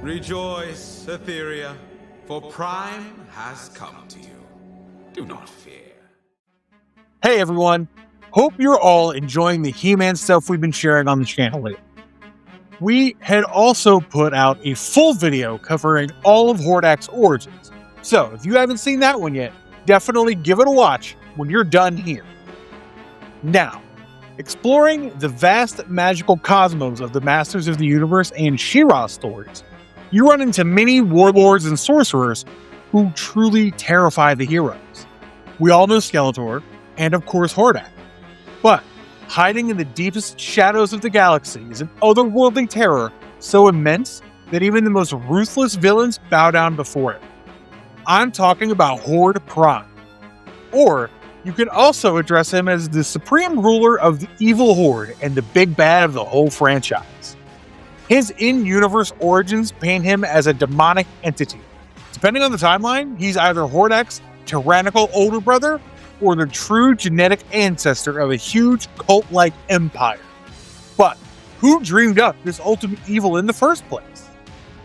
Rejoice, Etheria, for Prime has come to you. Do not fear. Hey everyone, hope you're all enjoying the He-Man stuff we've been sharing on the channel lately. We had also put out a full video covering all of Hordak's origins, so if you haven't seen that one yet, definitely give it a watch when you're done here. Now, exploring the vast magical cosmos of the Masters of the Universe and She-Ra stories, you run into many warlords and sorcerers who truly terrify the heroes. We all know Skeletor, and of course Hordak. But hiding in the deepest shadows of the galaxy is an otherworldly terror so immense that even the most ruthless villains bow down before it. I'm talking about Horde Prime. Or you can also address him as the supreme ruler of the Evil Horde and the big bad of the whole franchise. His in-universe origins paint him as a demonic entity. Depending on the timeline, he's either Hordak's tyrannical older brother or the true genetic ancestor of a huge cult-like empire. But who dreamed up this ultimate evil in the first place?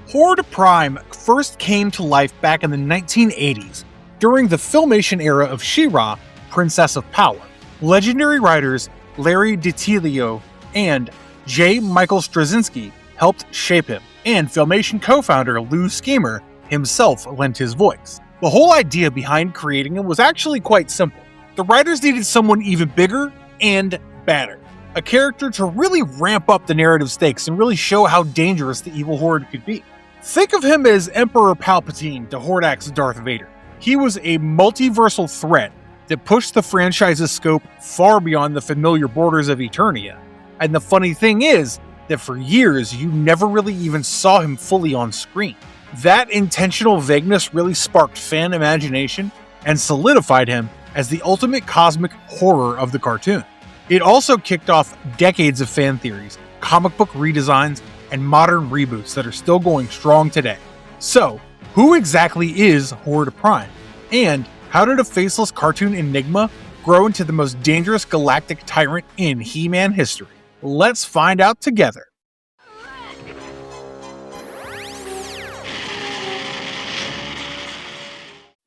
Horde Prime first came to life back in the 1980s during the Filmation era of She-Ra, Princess of Power. Legendary writers Larry DiTilio and J. Michael Straczynski helped shape him, and Filmation co-founder Lou Schemer himself lent his voice. The whole idea behind creating him was actually quite simple. The writers needed someone even bigger and badder. A character to really ramp up the narrative stakes and really show how dangerous the Evil Horde could be. Think of him as Emperor Palpatine to Hordak's Darth Vader. He was a multiversal threat that pushed the franchise's scope far beyond the familiar borders of Eternia. And the funny thing is that for years you never really even saw him fully on screen. That intentional vagueness really sparked fan imagination and solidified him as the ultimate cosmic horror of the cartoon. It also kicked off decades of fan theories, comic book redesigns, and modern reboots that are still going strong today. So, who exactly is Horde Prime? And how did a faceless cartoon enigma grow into the most dangerous galactic tyrant in He-Man history? Let's find out together.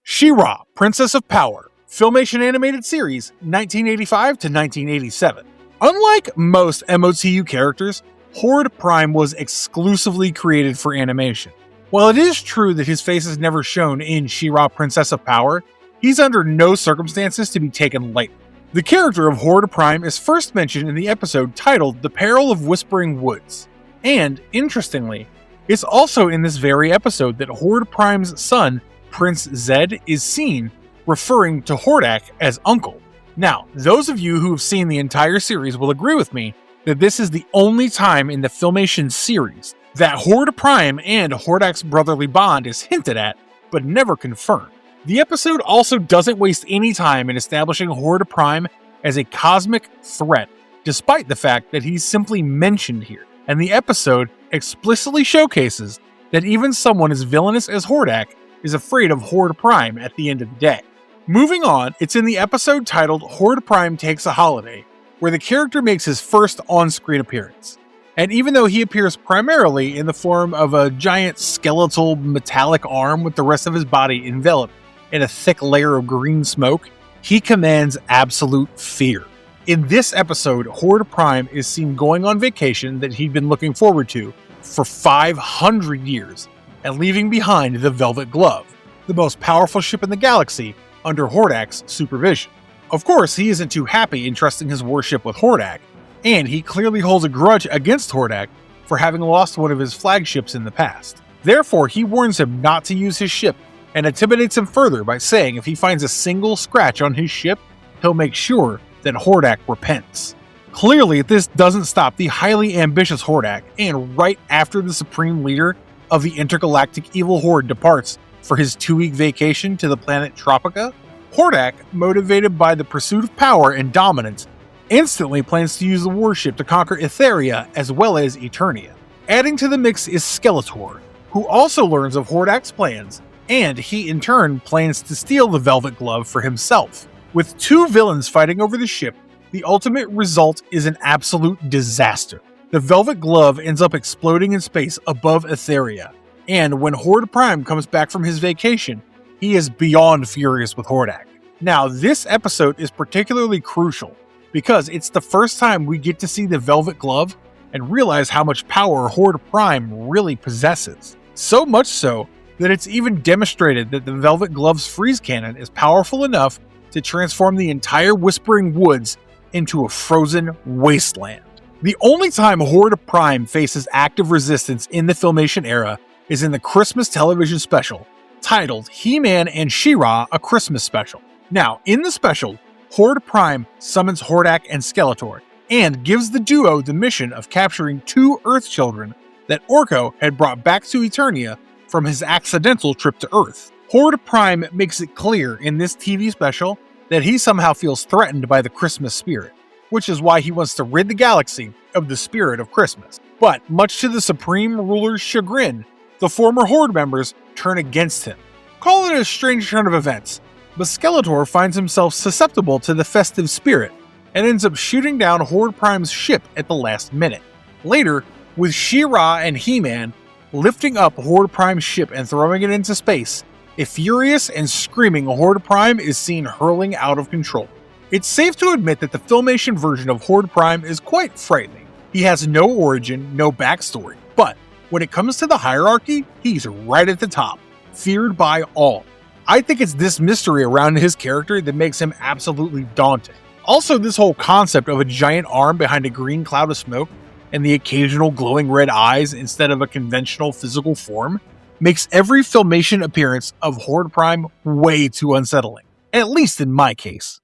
She-Ra, Princess of Power, Filmation animated series, 1985 to 1987. Unlike most MOTU characters, Horde Prime was exclusively created for animation. While it is true that his face is never shown in She-Ra, Princess of Power, he's under no circumstances to be taken lightly. The character of Horde Prime is first mentioned in the episode titled The Peril of Whispering Woods. And, interestingly, it's also in this very episode that Horde Prime's son, Prince Zed, is seen referring to Hordak as uncle. Now, those of you who have seen the entire series will agree with me that this is the only time in the Filmation series that Horde Prime and Hordak's brotherly bond is hinted at, but never confirmed. The episode also doesn't waste any time in establishing Horde Prime as a cosmic threat, despite the fact that he's simply mentioned here, and the episode explicitly showcases that even someone as villainous as Hordak is afraid of Horde Prime at the end of the day. Moving on, it's in the episode titled Horde Prime Takes a Holiday, where the character makes his first on-screen appearance. And even though he appears primarily in the form of a giant skeletal metallic arm with the rest of his body enveloped in a thick layer of green smoke, he commands absolute fear. In this episode, Horde Prime is seen going on vacation that he'd been looking forward to for 500 years, and leaving behind the Velvet Glove, the most powerful ship in the galaxy, under Hordak's supervision. Of course, he isn't too happy entrusting his warship with Hordak, and he clearly holds a grudge against Hordak for having lost one of his flagships in the past. Therefore, he warns him not to use his ship and intimidates him further by saying if he finds a single scratch on his ship, he'll make sure that Hordak repents. Clearly, this doesn't stop the highly ambitious Hordak, and right after the supreme leader of the intergalactic Evil Horde departs for his 2-week vacation to the planet Tropica, Hordak, motivated by the pursuit of power and dominance, instantly plans to use the warship to conquer Etheria as well as Eternia. Adding to the mix is Skeletor, who also learns of Hordak's plans, and he in turn plans to steal the Velvet Glove for himself. With two villains fighting over the ship, the ultimate result is an absolute disaster. The Velvet Glove ends up exploding in space above Etheria, And when Horde Prime comes back from his vacation, he is beyond furious with Hordak. Now, this episode is particularly crucial because it's the first time we get to see the Velvet Glove and realize how much power Horde Prime really possesses. So much so that it's even demonstrated that the Velvet Glove's freeze cannon is powerful enough to transform the entire Whispering Woods into a frozen wasteland. The only time Horde Prime faces active resistance in the Filmation era is in the Christmas television special, titled He-Man and She-Ra: A Christmas Special. Now, in the special, Horde Prime summons Hordak and Skeletor, and gives the duo the mission of capturing 2 Earth children that Orko had brought back to Eternia from his accidental trip to Earth. Horde Prime makes it clear in this TV special that he somehow feels threatened by the Christmas spirit, which is why he wants to rid the galaxy of the spirit of Christmas. But much to the Supreme Ruler's chagrin, the former Horde members turn against him. Call it a strange turn of events, but Skeletor finds himself susceptible to the festive spirit and ends up shooting down Horde Prime's ship at the last minute. Later, with She-Ra and He-Man lifting up Horde Prime's ship and throwing it into space, a furious and screaming Horde Prime is seen hurling out of control. It's safe to admit that the Filmation version of Horde Prime is quite frightening. He has no origin, no backstory, but when it comes to the hierarchy, he's right at the top, feared by all. I think it's this mystery around his character that makes him absolutely daunting. Also, this whole concept of a giant arm behind a green cloud of smoke and the occasional glowing red eyes instead of a conventional physical form makes every Filmation appearance of Horde Prime way too unsettling, at least in my case.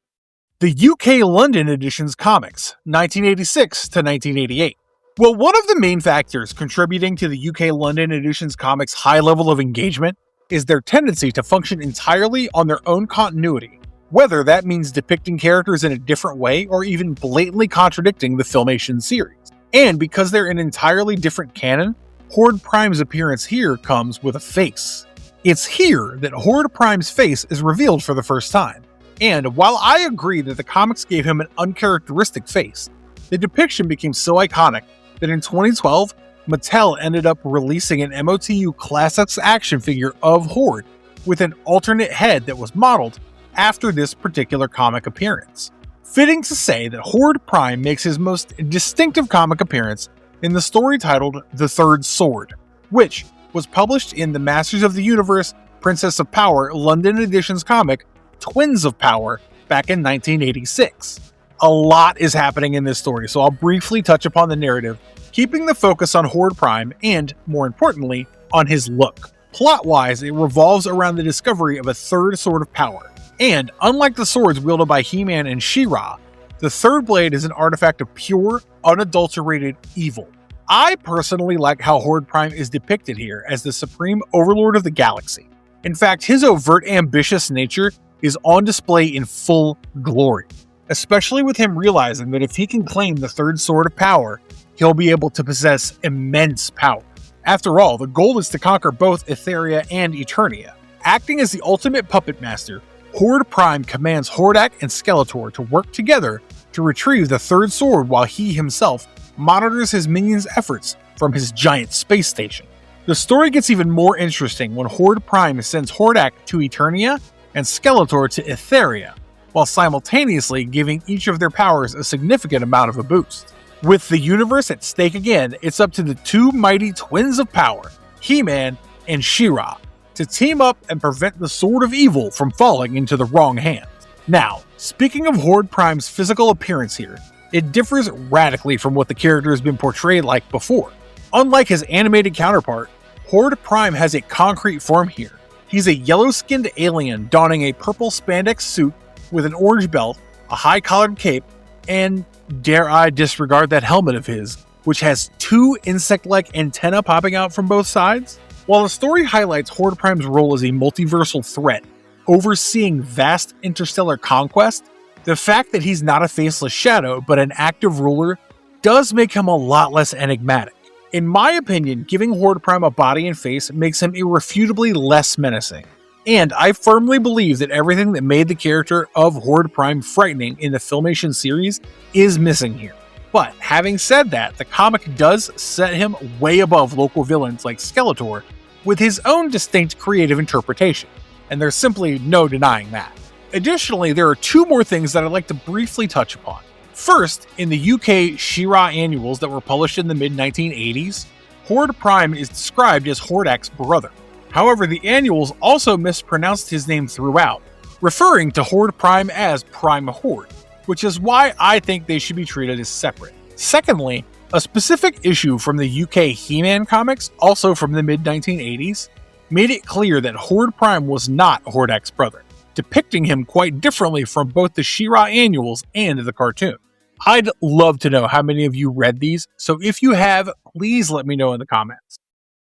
The UK London edition's comics, 1986 to 1988. Well, one of the main factors contributing to the UK London edition's comics' high level of engagement is their tendency to function entirely on their own continuity, whether that means depicting characters in a different way or even blatantly contradicting the Filmation series. And because they're an entirely different canon, Horde Prime's appearance here comes with a face. It's here that Horde Prime's face is revealed for the first time. And while I agree that the comics gave him an uncharacteristic face, the depiction became so iconic that in 2012, Mattel ended up releasing an MOTU Classics action figure of Horde with an alternate head that was modeled after this particular comic appearance. Fitting to say that Horde Prime makes his most distinctive comic appearance in the story titled The Third Sword, which was published in the Masters of the Universe Princess of Power London Edition's comic Twins of Power back in 1986. A lot is happening in this story, so I'll briefly touch upon the narrative, keeping the focus on Horde Prime and, more importantly, on his look. Plot-wise, it revolves around the discovery of a third sword of power, and unlike the swords wielded by He-Man and She-Ra, the third blade is an artifact of pure, unadulterated evil. I personally like how Horde Prime is depicted here as the supreme overlord of the galaxy. In fact, his overt ambitious nature is on display in full glory, especially with him realizing that if he can claim the third sword of power, he'll be able to possess immense power. After all, the goal is to conquer both Etheria and Eternia. Acting as the ultimate puppet master, Horde Prime commands Hordak and Skeletor to work together to retrieve the third sword while he himself monitors his minions' efforts from his giant space station. The story gets even more interesting when Horde Prime sends Hordak to Eternia and Skeletor to Etheria, while simultaneously giving each of their powers a significant amount of a boost. With the universe at stake again, it's up to the two mighty twins of power, He-Man and She-Ra, to team up and prevent the Sword of Evil from falling into the wrong hands. Now, speaking of Horde Prime's physical appearance here, it differs radically from what the character has been portrayed like before. Unlike his animated counterpart, Horde Prime has a concrete form here. He's a yellow-skinned alien donning a purple spandex suit with an orange belt, a high-collared cape, and, dare I disregard that helmet of his, which has two insect-like antennae popping out from both sides? While the story highlights Horde Prime's role as a multiversal threat, overseeing vast interstellar conquest, the fact that he's not a faceless shadow but an active ruler does make him a lot less enigmatic. In my opinion, giving Horde Prime a body and face makes him irrefutably less menacing. And I firmly believe that everything that made the character of Horde Prime frightening in the Filmation series is missing here. But having said that, the comic does set him way above local villains like Skeletor with his own distinct creative interpretation, and there's simply no denying that. Additionally, there are two more things that I'd like to briefly touch upon. First, in the UK She-Ra annuals that were published in the mid-1980s, Horde Prime is described as Hordak's brother. However, the annuals also mispronounced his name throughout, referring to Horde Prime as Prime Horde, which is why I think they should be treated as separate. Secondly, a specific issue from the UK He-Man comics, also from the mid-1980s, made it clear that Horde Prime was not Hordak's brother, depicting him quite differently from both the She-Ra annuals and the cartoon. I'd love to know how many of you read these, so if you have, please let me know in the comments.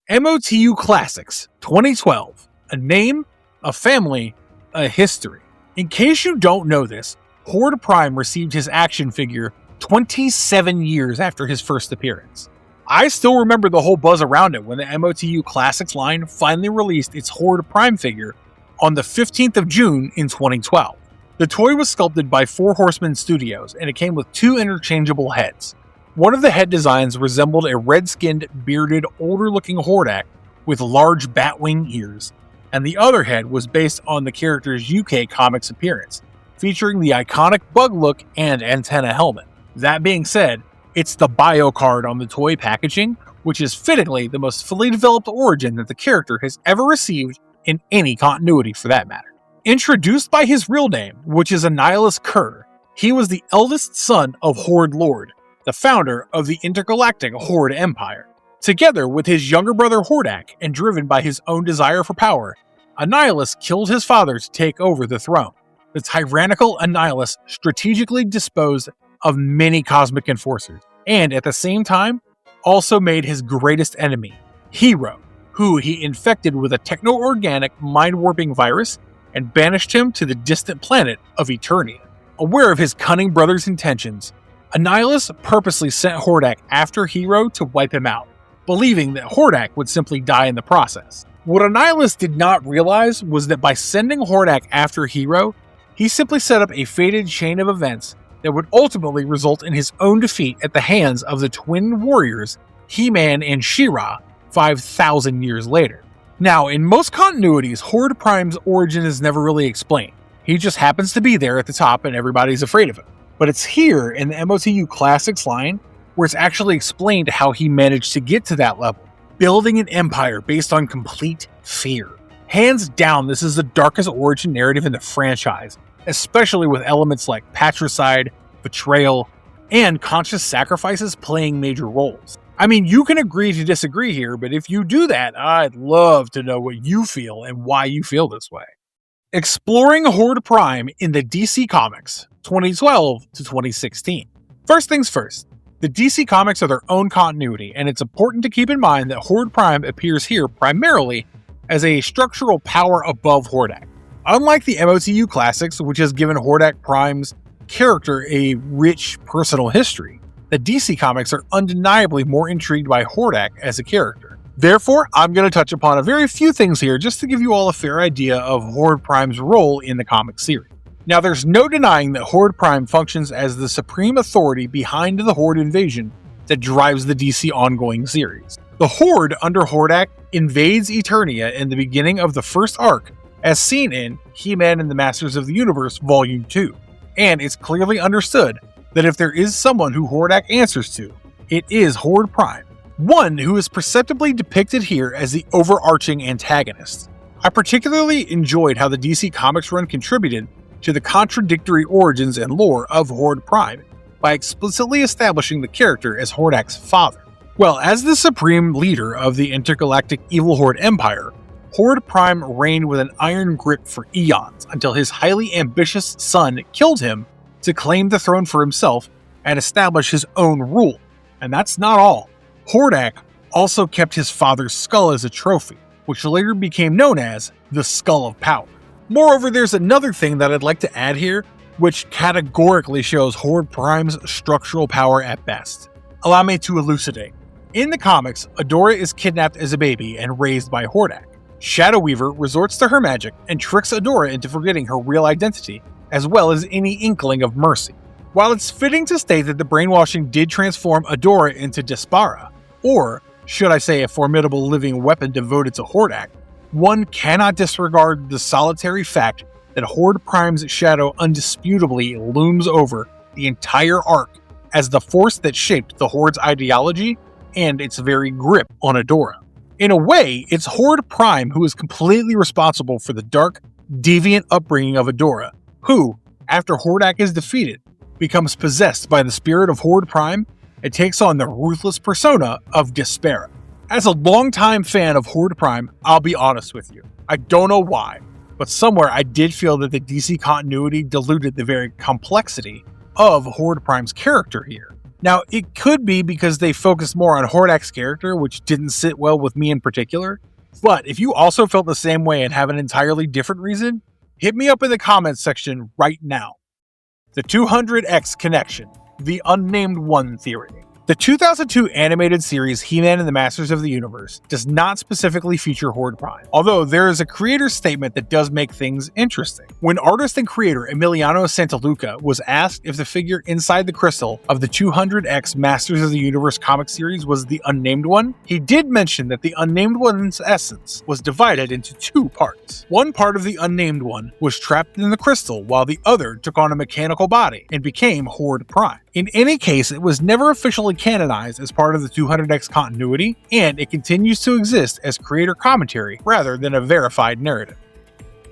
MOTU Classics 2012. A name, a family, a history. In case you don't know this, Horde Prime received his action figure 27 years after his first appearance. I still remember the whole buzz around it when the MOTU Classics line finally released its Horde Prime figure on the 15th of June in 2012. The toy was sculpted by Four Horsemen Studios, and it came with two interchangeable heads. One of the head designs resembled a red-skinned, bearded, older-looking Hordak with large batwing ears, and the other head was based on the character's UK comics appearance, featuring the iconic bug look and antenna helmet. That being said, it's the bio card on the toy packaging, which is fittingly the most fully developed origin that the character has ever received in any continuity for that matter. Introduced by his real name, which is Annihilus Kerr, he was the eldest son of Horde Lord, the founder of the intergalactic Horde Empire. Together with his younger brother Hordak, and driven by his own desire for power, Annihilus killed his father to take over the throne. The tyrannical Annihilus strategically disposed of many cosmic enforcers, and at the same time, also made his greatest enemy, Hero, who he infected with a techno-organic mind-warping virus and banished him to the distant planet of Eternia. Aware of his cunning brother's intentions, Annihilus purposely sent Hordak after Hero to wipe him out, believing that Hordak would simply die in the process. What Annihilus did not realize was that by sending Hordak after Hero, he simply set up a fated chain of events that would ultimately result in his own defeat at the hands of the twin warriors, He-Man and She-Ra, 5,000 years later. Now, in most continuities, Horde Prime's origin is never really explained. He just happens to be there at the top and everybody's afraid of him. But it's here in the MOTU Classics line where it's actually explained how he managed to get to that level, building an empire based on complete fear. Hands down, this is the darkest origin narrative in the franchise, especially with elements like patricide, betrayal, and conscious sacrifices playing major roles. I mean, you can agree to disagree here, but if you do that, I'd love to know what you feel and why you feel this way. Exploring Horde Prime in the DC Comics, 2012 to 2016. First things first, the DC Comics are their own continuity, and it's important to keep in mind that Horde Prime appears here primarily as a structural power above Hordak. Unlike the MOTU Classics, which has given Hordak Prime's character a rich personal history, the DC Comics are undeniably more intrigued by Hordak as a character. Therefore, I'm going to touch upon a very few things here just to give you all a fair idea of Horde Prime's role in the comic series. Now, there's no denying that Horde Prime functions as the supreme authority behind the Horde invasion that drives the DC ongoing series. The Horde under Hordak invades Eternia in the beginning of the first arc, as seen in He-Man and the Masters of the Universe Volume 2, and it's clearly understood that if there is someone who Hordak answers to, it is Horde Prime, one who is perceptibly depicted here as the overarching antagonist. I particularly enjoyed how the DC Comics run contributed to the contradictory origins and lore of Horde Prime by explicitly establishing the character as Hordak's father. Well, as the supreme leader of the intergalactic Evil Horde Empire, Horde Prime reigned with an iron grip for eons until his highly ambitious son killed him to claim the throne for himself and establish his own rule. And that's not all. Hordak also kept his father's skull as a trophy, which later became known as the Skull of Power. Moreover, there's another thing that I'd like to add here, which categorically shows Horde Prime's structural power at best. Allow me to elucidate. In the comics, Adora is kidnapped as a baby and raised by Hordak. Shadow Weaver resorts to her magic and tricks Adora into forgetting her real identity, as well as any inkling of mercy. While it's fitting to state that the brainwashing did transform Adora into Despara, or should I say a formidable living weapon devoted to Hordak, one cannot disregard the solitary fact that Horde Prime's shadow undisputably looms over the entire arc as the force that shaped the Horde's ideology and its very grip on Adora. In a way, it's Horde Prime who is completely responsible for the dark, deviant upbringing of Adora, who, after Hordak is defeated, becomes possessed by the spirit of Horde Prime and takes on the ruthless persona of Despera. As a longtime fan of Horde Prime, I'll be honest with you. I don't know why, but somewhere I did feel that the DC continuity diluted the very complexity of Horde Prime's character here. Now, it could be because they focused more on Hordak's character, which didn't sit well with me in particular, but if you also felt the same way and have an entirely different reason, hit me up in the comments section right now. The 200X connection, the Unnamed One theory. The 2002 animated series He-Man and the Masters of the Universe does not specifically feature Horde Prime, although there is a creator's statement that does make things interesting. When artist and creator Emiliano Santaluca was asked if the figure inside the crystal of the 200X Masters of the Universe comic series was the Unnamed One, he did mention that the Unnamed One's essence was divided into two parts. One part of the Unnamed One was trapped in the crystal, while the other took on a mechanical body and became Horde Prime. In any case, it was never officially canonized as part of the 200X continuity, and it continues to exist as creator commentary rather than a verified narrative.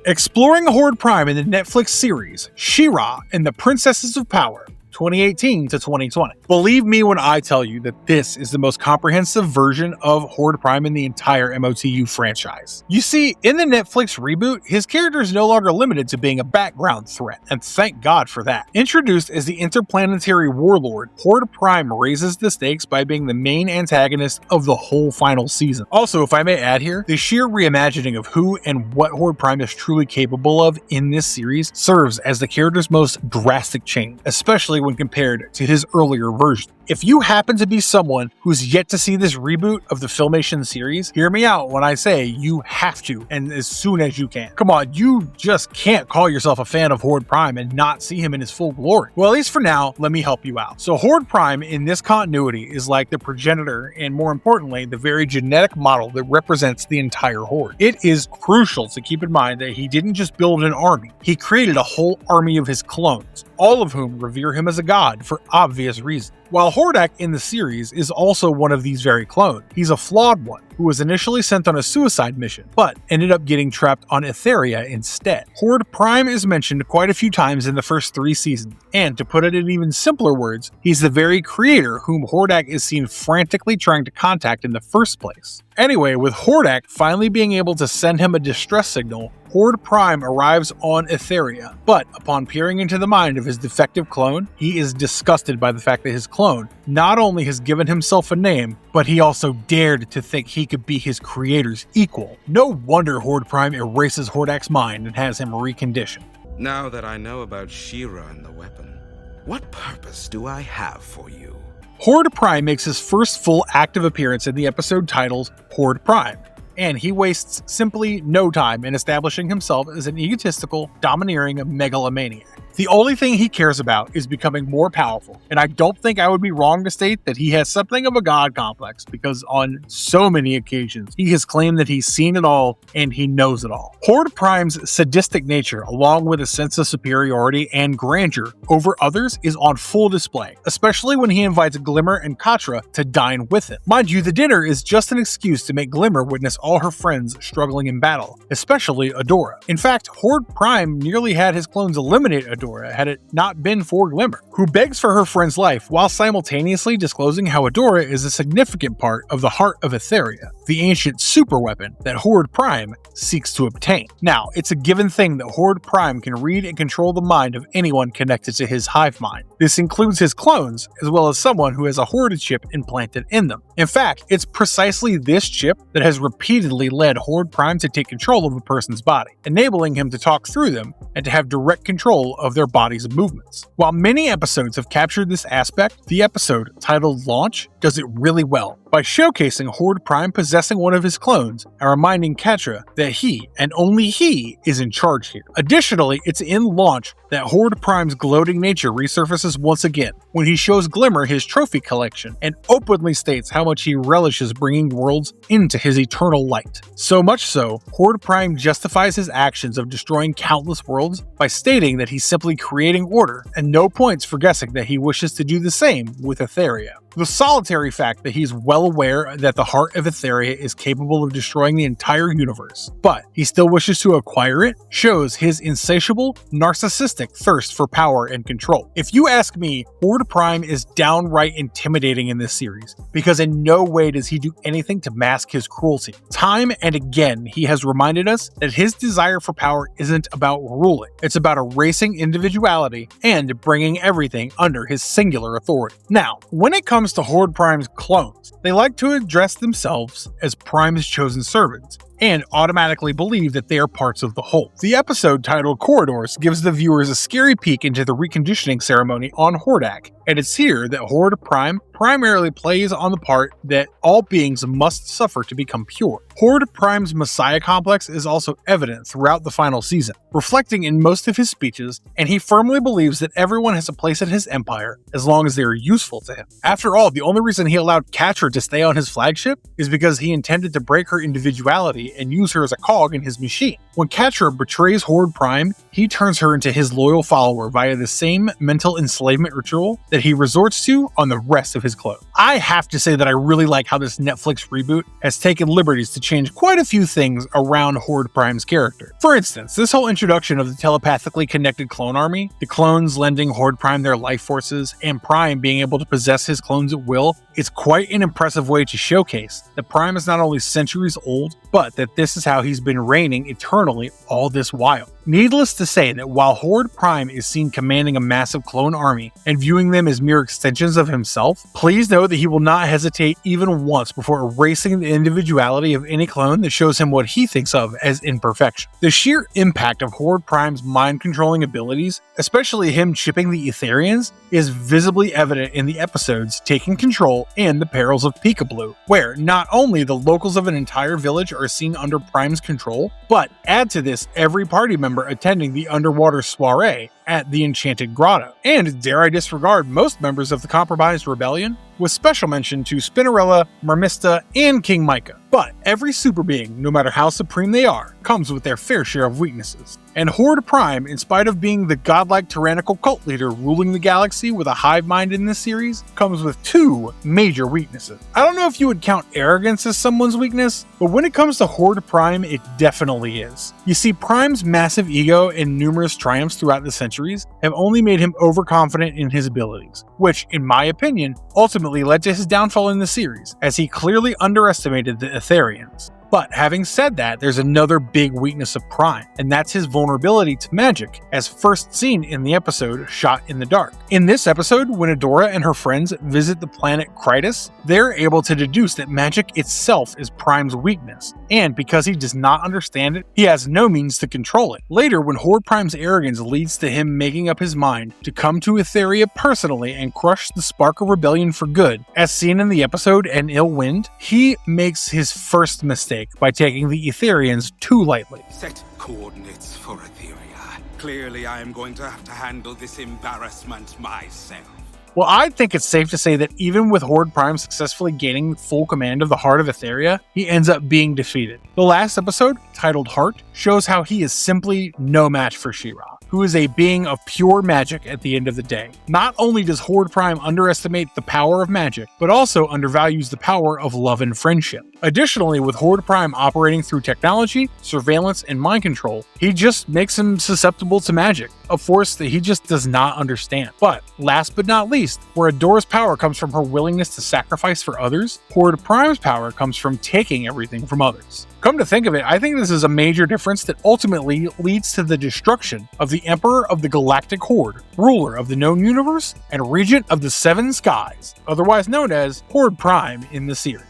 Exploring Horde Prime in the Netflix series She-Ra and the Princesses of Power, 2018 to 2020. Believe me when I tell you that this is the most comprehensive version of Horde Prime in the entire MOTU franchise. You see, in the Netflix reboot, his character is no longer limited to being a background threat, and thank God for that. Introduced as the interplanetary warlord, Horde Prime raises the stakes by being the main antagonist of the whole final season. Also, if I may add here, the sheer reimagining of who and what Horde Prime is truly capable of in this series serves as the character's most drastic change, especially when compared to his earlier version. If you happen to be someone who's yet to see this reboot of the Filmation series, hear me out when I say you have to, and as soon as you can. Come on, you just can't call yourself a fan of Horde Prime and not see him in his full glory. Well, at least for now, let me help you out. So Horde Prime in this continuity is like the progenitor and, more importantly, the very genetic model that represents the entire Horde. It is crucial to keep in mind that he didn't just build an army, he created a whole army of his clones, all of whom revere him as a god for obvious reasons. While Hordak in the series is also one of these very clones, he's a flawed one who was initially sent on a suicide mission, but ended up getting trapped on Etheria instead. Horde Prime is mentioned quite a few times in the first 3 seasons, and to put it in even simpler words, he's the very creator whom Hordak is seen frantically trying to contact in the first place. Anyway, with Hordak finally being able to send him a distress signal, Horde Prime arrives on Etheria, but upon peering into the mind of his defective clone, he is disgusted by the fact that his clone not only has given himself a name, but he also dared to think he could be his creator's equal. No wonder Horde Prime erases Hordak's mind and has him reconditioned. Now that I know about She-Ra and the weapon, what purpose do I have for you? Horde Prime makes his first full active appearance in the episode titled Horde Prime, and he wastes simply no time in establishing himself as an egotistical, domineering megalomaniac. The only thing he cares about is becoming more powerful, and I don't think I would be wrong to state that he has something of a god complex, because on so many occasions he has claimed that he's seen it all and he knows it all. Horde Prime's sadistic nature, along with a sense of superiority and grandeur over others, is on full display, especially when he invites Glimmer and Katra to dine with him. Mind you, the dinner is just an excuse to make Glimmer witness all her friends struggling in battle, especially Adora. In fact, Horde Prime nearly had his clones eliminate Adora had it not been for Glimmer, who begs for her friend's life while simultaneously disclosing how Adora is a significant part of the heart of Etheria, the ancient superweapon that Horde Prime seeks to obtain. Now, it's a given thing that Horde Prime can read and control the mind of anyone connected to his hive mind. This includes his clones, as well as someone who has a Horde chip implanted in them. In fact, it's precisely this chip that has repeatedly led Horde Prime to take control of a person's body, enabling him to talk through them and to have direct control of their body's movements. While many episodes have captured this aspect, the episode titled Launch does it really well by showcasing Horde Prime possessing possessing one of his clones and reminding Catra that he, and only he, is in charge here. Additionally, it's in launch that Horde Prime's gloating nature resurfaces once again when he shows Glimmer his trophy collection and openly states how much he relishes bringing worlds into his eternal light. So much so, Horde Prime justifies his actions of destroying countless worlds by stating that he's simply creating order, and no points for guessing that he wishes to do the same with Etheria. The solitary fact that he's well aware that the heart of Etheria is capable of destroying the entire universe, but he still wishes to acquire it, shows his insatiable, narcissistic thirst for power and control. If you ask me, Horde Prime is downright intimidating in this series, because in no way does he do anything to mask his cruelty. Time and again, he has reminded us that his desire for power isn't about ruling, it's about erasing individuality and bringing everything under his singular authority. Now, when it comes to Horde Prime's clones, they like to address themselves as Prime's chosen servants, and automatically believe that they are parts of the whole. The episode titled Corridors gives the viewers a scary peek into the reconditioning ceremony on Hordak, and it's here that Horde Prime primarily plays on the part that all beings must suffer to become pure. Horde Prime's messiah complex is also evident throughout the final season, reflecting in most of his speeches, and he firmly believes that everyone has a place in his empire as long as they are useful to him. After all, the only reason he allowed Catra to stay on his flagship is because he intended to break her individuality and use her as a cog in his machine. When Catra betrays Horde Prime, he turns her into his loyal follower via the same mental enslavement ritual that he resorts to on the rest of his clones. I have to say that I really like how this Netflix reboot has taken liberties to change quite a few things around Horde Prime's character. For instance, this whole introduction of the telepathically connected clone army, the clones lending Horde Prime their life forces, and Prime being able to possess his clones at will, is quite an impressive way to showcase that Prime is not only centuries old, but that this is how he's been reigning eternally all this while. Needless to say that while Horde Prime is seen commanding a massive clone army and viewing them as mere extensions of himself, please know that he will not hesitate even once before erasing the individuality of any clone that shows him what he thinks of as imperfection. The sheer impact of Horde Prime's mind-controlling abilities, especially him chipping the Etherians, is visibly evident in the episodes Taking Control and The Perils of Peekaboo, where not only the locals of an entire village are seen under Prime's control, but add to this every party member attending the underwater soiree at the Enchanted Grotto, and dare I disregard most members of the Compromised Rebellion, with special mention to Spinnerella, Mermista, and King Micah. But every super being, no matter how supreme they are, comes with their fair share of weaknesses. And Horde Prime, in spite of being the godlike tyrannical cult leader ruling the galaxy with a hive mind in this series, comes with two major weaknesses. I don't know if you would count arrogance as someone's weakness, but when it comes to Horde Prime, it definitely is. You see, Prime's massive ego and numerous triumphs throughout the centuries have only made him overconfident in his abilities, which, in my opinion, ultimately led to his downfall in the series, as he clearly underestimated the Etherians. But having said that, there's another big weakness of Prime, and that's his vulnerability to magic, as first seen in the episode Shot in the Dark. In this episode, when Adora and her friends visit the planet Krytus, they're able to deduce that magic itself is Prime's weakness, and because he does not understand it, he has no means to control it. Later, when Horde Prime's arrogance leads to him making up his mind to come to Etheria personally and crush the spark of rebellion for good, as seen in the episode An Ill Wind, he makes his first mistake by taking the Etherians too lightly. Set coordinates for Etheria. Clearly, I am going to have to handle this embarrassment myself. Well, I think it's safe to say that even with Horde Prime successfully gaining full command of the heart of Etheria, he ends up being defeated. The last episode, titled Heart, shows how he is simply no match for She-Ra, who is a being of pure magic at the end of the day. Not only does Horde Prime underestimate the power of magic, but also undervalues the power of love and friendship. Additionally, with Horde Prime operating through technology, surveillance, and mind control, he just makes him susceptible to magic, a force that he just does not understand. But last but not least, where Adora's power comes from her willingness to sacrifice for others, Horde Prime's power comes from taking everything from others. Come to think of it, I think this is a major difference that ultimately leads to the destruction of the Emperor of the Galactic Horde, ruler of the known universe, and regent of the Seven Skies, otherwise known as Horde Prime in the series.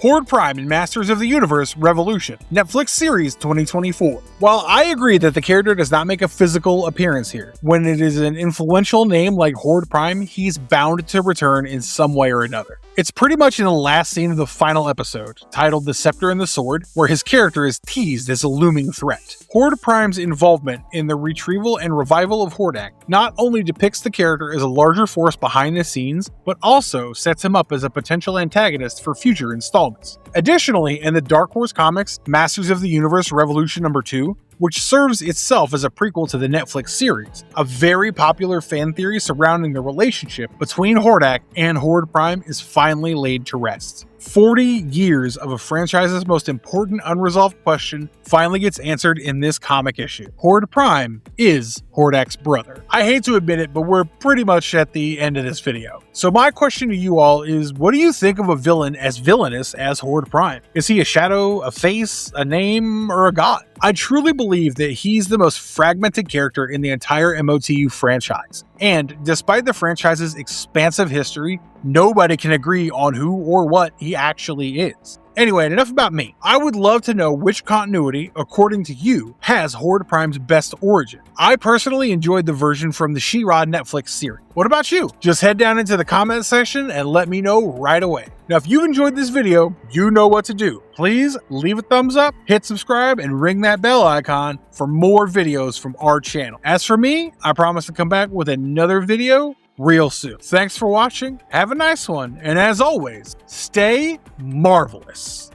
Horde Prime in Masters of the Universe Revolution, Netflix series 2024. While I agree that the character does not make a physical appearance here, when it is an influential name like Horde Prime, he's bound to return in some way or another. It's pretty much in the last scene of the final episode, titled The Scepter and the Sword, where his character is teased as a looming threat. Horde Prime's involvement in the retrieval and revival of Hordak not only depicts the character as a larger force behind the scenes, but also sets him up as a potential antagonist for future installments. Additionally, in the Dark Horse Comics Masters of the Universe Revolution number 2, which serves itself as a prequel to the Netflix series, a very popular fan theory surrounding the relationship between Hordak and Horde Prime is finally laid to rest. 40 years of a franchise's most important unresolved question finally gets answered in this comic issue. Horde Prime is Hordak's brother. I hate to admit it, but we're pretty much at the end of this video. So my question to you all is, what do you think of a villain as villainous as Horde Prime? Is he a shadow, a face, a name, or a god? I truly believe that he's the most fragmented character in the entire MOTU franchise. And despite the franchise's expansive history, nobody can agree on who or what he actually is. Anyway, enough about me. I would love to know which continuity, according to you, has Horde Prime's best origin. I personally enjoyed the version from the She-Ra Netflix series. What about you? Just head down into the comment section and let me know right away. Now, if you enjoyed this video, you know what to do. Please leave a thumbs up, hit subscribe, and ring that bell icon for more videos from our channel. As for me, I promise to come back with another video real soon. Thanks for watching, have a nice one, and as always, stay marvelous.